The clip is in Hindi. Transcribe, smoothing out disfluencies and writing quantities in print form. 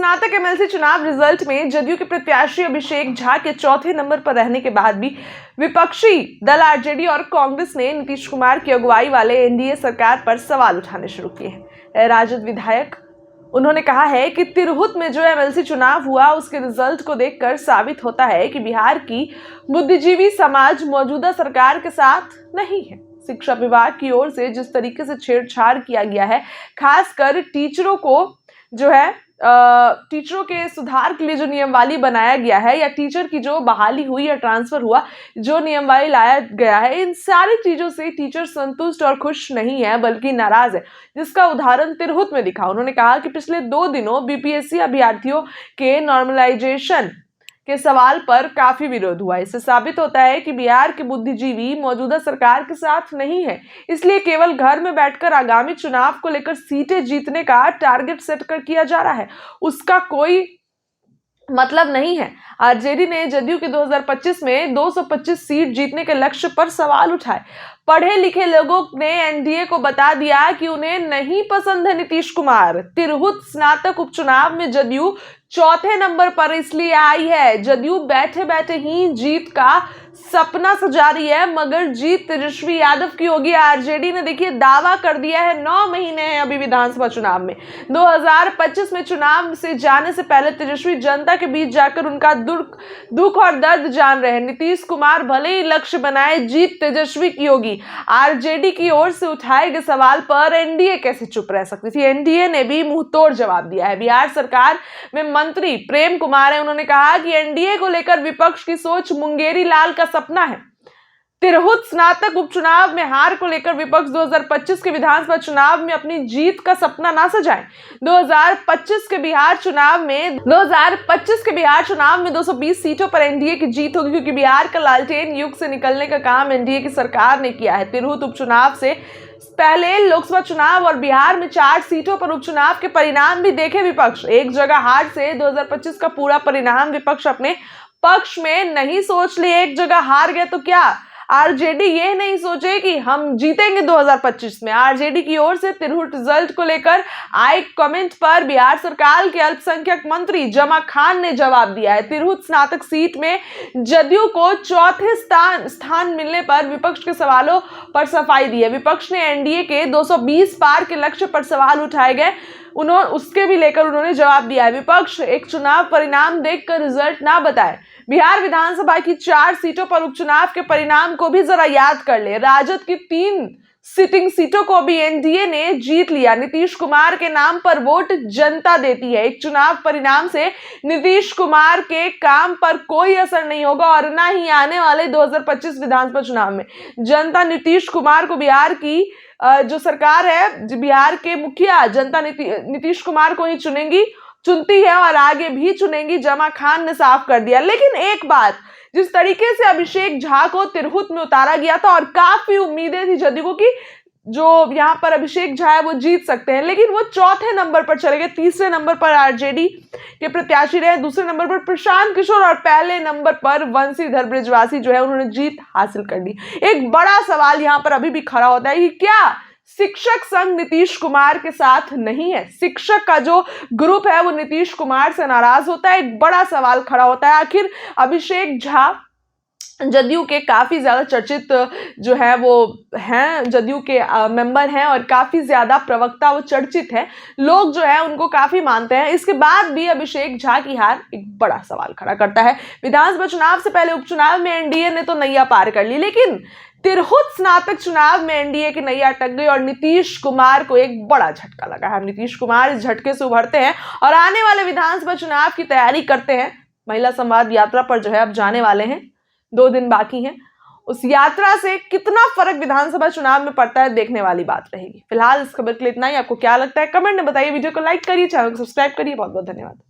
स्नातक एमएलसी चुनाव रिजल्ट में जदयू के प्रत्याशी अभिषेक झा के चौथे नंबर पर रहने के बाद भी विपक्षी दल आरजेडी और कांग्रेस ने नीतीश कुमार की अगुवाई वाले एनडीए सरकार पर सवाल उठाने शुरू किए हैं। राजद विधायक उन्होंने कहा है कि तिरहुत में जो एमएलसी चुनाव हुआ उसके रिजल्ट को देखकर साबित होता है कि बिहार की बुद्धिजीवी समाज मौजूदा सरकार के साथ नहीं है। शिक्षा विभाग की ओर से जिस तरीके से छेड़छाड़ किया गया है, खासकर टीचरों को जो है टीचरों के सुधार के लिए जो नियमावली बनाया गया है या टीचर की जो बहाली हुई या ट्रांसफर हुआ जो नियमावली लाया गया है, इन सारी चीजों से टीचर संतुष्ट और खुश नहीं है बल्कि नाराज है, जिसका उदाहरण तिरहुत में दिखा। उन्होंने कहा कि पिछले 2 दिनों बीपीएससी अभ्यर्थियों के नॉर्मलाइजेशन के सवाल पर काफी विरोध हुआ। इससे साबित होता है कि बिहार के बुद्धिजीवी मौजूदा सरकार के साथ नहीं है, इसलिए केवल घर में बैठकर आगामी चुनाव को लेकर सीटें जीतने का टारगेट सेट कर किया जा रहा है, उसका कोई मतलब नहीं है। आरजेडी ने जदयू के 2025 में 225 सीट जीतने के लक्ष्य पर सवाल उठाए। पढ़े लिखे लोगों ने एनडीए को बता दिया कि उन्हें नहीं पसंद है नीतीश कुमार। तिरहुत स्नातक उपचुनाव में जदयू चौथे नंबर पर इसलिए आई है। जदयू बैठे बैठे ही जीत का सपना सजा रही है, मगर जीत तेजस्वी यादव की होगी। आरजेडी ने देखिए दावा कर दिया है, 9 महीने हैं अभी विधानसभा चुनाव में। 2025 में चुनाव से जाने से पहले तेजस्वी जनता के बीच जाकर उनका दुख और दर्द जान रहे हैं। नीतीश कुमार भले ही लक्ष्य बनाए, जीत तेजस्वी की होगी। आरजेडी की ओर से उठाए गए सवाल पर एनडीए कैसे चुप रह सकती थी? एनडीए ने भी मुंहतोड़ जवाब दिया है। बिहार सरकार में मंत्री प्रेम कुमार है, उन्होंने कहा कि एनडीए को लेकर विपक्ष की सोच मुंगेरी लाल का सपना है। तिरहुत स्नातक उपचुनाव में हार को लेकर विपक्ष 2025 के विधानसभा चुनाव में अपनी जीत का सपना ना सजाए। 2025 के बिहार चुनाव में 220 सीटों पर एनडीए की जीत होगी, क्योंकि बिहार का लालटेन युग से निकलने का काम एनडीए की सरकार ने किया है। तिरहुत उपचुनाव से पहले लोकसभा चुनाव और बिहार में 4 सीटों पर उपचुनाव के परिणाम भी देखे विपक्ष। एक जगह हार से 2025 का पूरा परिणाम विपक्ष अपने पक्ष में नहीं सोच लिए। एक जगह हार गए तो क्या आरजेडी ये नहीं सोचे कि हम जीतेंगे 2025 में? आरजेडी की ओर से तिरहुत रिजल्ट को लेकर आए कमेंट पर बिहार सरकार के अल्पसंख्यक मंत्री जमा खान ने जवाब दिया है। तिरहुत स्नातक सीट में जदयू को चौथे स्थान मिलने पर विपक्ष के सवालों पर सफाई दी है। विपक्ष ने एनडीए के 220 पार के लक्ष्य पर सवाल उठाए गए, उसके भी लेकर उन्होंने जवाब दिया है। विपक्ष एक चुनाव परिणाम देखकर रिजल्ट ना बताए। बिहार विधानसभा की 4 सीटों पर उपचुनाव के परिणाम को भी जरा याद कर ले। राजद की 3 सिटिंग सीटों को भी एनडीए ने जीत लिया। नीतीश कुमार के नाम पर वोट जनता देती है। एक चुनाव परिणाम से नीतीश कुमार के काम पर कोई असर नहीं होगा और ना ही आने वाले 2025 विधानसभा चुनाव में जनता नीतीश कुमार को बिहार की जो सरकार है, बिहार के मुखिया जनता नीतीश कुमार को ही चुनती है और आगे भी चुनेंगी। जमा खान ने साफ कर दिया। लेकिन एक बात, जिस तरीके से अभिषेक झा को तिरहुत में उतारा गया था और काफी उम्मीदें थी जदयू की जो यहाँ पर अभिषेक झा है वो जीत सकते हैं, लेकिन वो चौथे नंबर पर चले गए। तीसरे नंबर पर आरजेडी के प्रत्याशी रहे, दूसरे नंबर पर प्रशांत किशोर और पहले नंबर पर वंशीधर ब्रिजवासी जो है उन्होंने जीत हासिल कर ली। एक बड़ा सवाल यहाँ पर अभी भी खड़ा होता है कि क्या शिक्षक संघ नीतीश कुमार के साथ नहीं है? शिक्षक का जो ग्रुप है वो नीतीश कुमार से नाराज होता है। एक बड़ा सवाल खड़ा होता है, आखिर अभिषेक झा जदयू के काफी ज्यादा चर्चित जो है वो हैं, जदयू के मेंबर हैं और काफी ज्यादा प्रवक्ता वो चर्चित हैं, लोग जो है उनको काफी मानते हैं। इसके बाद भी अभिषेक झा की हार एक बड़ा सवाल खड़ा करता है। विधानसभा चुनाव से पहले उपचुनाव में एनडीए ने तो नैया पार कर ली, लेकिन तिरहुत स्नातक चुनाव में एनडीए की नैया अटक गई और नीतीश कुमार को एक बड़ा झटका लगा है। नीतीश कुमार इस झटके से उभरते हैं और आने वाले विधानसभा चुनाव की तैयारी करते हैं। महिला संवाद यात्रा पर जो है अब जाने वाले हैं, 2 दिन बाकी हैं। उस यात्रा से कितना फर्क विधानसभा चुनाव में पड़ता है, देखने वाली बात रहेगी। फिलहाल इस खबर के लिए इतना ही। आपको क्या लगता है कमेंट में बताइए। वीडियो को लाइक करिए, चैनल को सब्सक्राइब करिए। बहुत बहुत धन्यवाद।